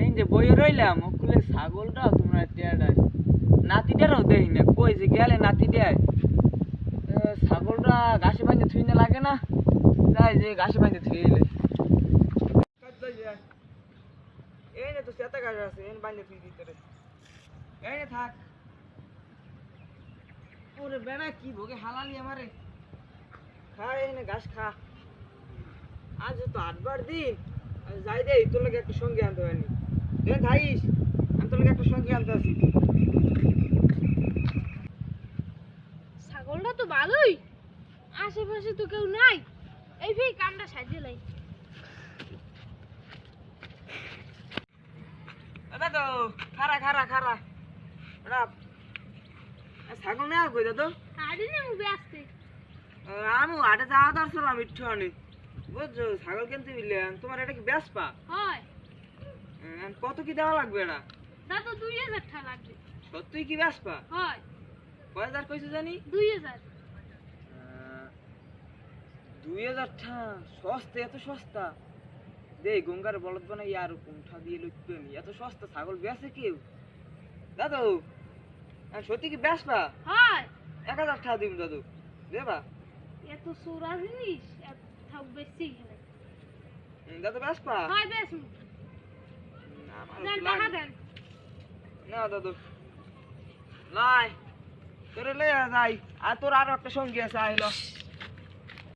এই যে বইয়ে রইলাম ওকুলে ছাগলটা তোমরা টেয়াডাই নাতিটারও দেখি না কই যে গেলে নাতি দেয় ছাগলটা ঘাসে বাইন্দে থুই না লাগে না তাই যে ঘাসে বাইন্দে থুই এলে এই নে তো সেতা ঘাস আছে এই বাইন্দে থুই ভিতরে এই নে থাক ওরে বেড়া কি ভোগে হালালি আমারে খা এই নে ঘাস খা আজ তো 8বার দিন যাই দে তোর লাগে একটা সঙ্গে আনতে পারিনি দেন থাইস আমি তোর লাগে একটা সঙ্গে আনতে আসি ছাগলটা তো ভালোই আশেপাশে তো কেউ নাই এই ভি কামটা সাজিয়ে লাই দাদা তো খারা খারা খারা রাপ ছাগল না কই দাদা আরে না মু ব্যস্ত আমি হাটে যাওয়া দরছিলাম একটু অনেক বুঝছো ছাগল কিনতে বিললাম তোমার এটা কি বেচপা হয় কত কি দেওয়া লাগবে এটা দাদা 2000 টাকা লাগবে সত্যি কি বেচপা হয় কয় হাজার কইছো জানি 2000 2000 টাকা সস্তা এত সস্তা দে গঙ্গার বলদ বানাই আর কোনটা দিয়ে লইতে নি এত সস্তা ছাগল বেচে কেউ দাদু সত্যি কি বেচপা হয় 1000 টাকা দিম দাদু দেবা এত সোরা জিনিস এত থাক বেশি গেলে দাদু বেচপা হয় বেশ দেন টাকা দেন না দাদু নাই তোরে লইয়া যাই আর তোর আরো একটা সঙ্গী আছে আইলো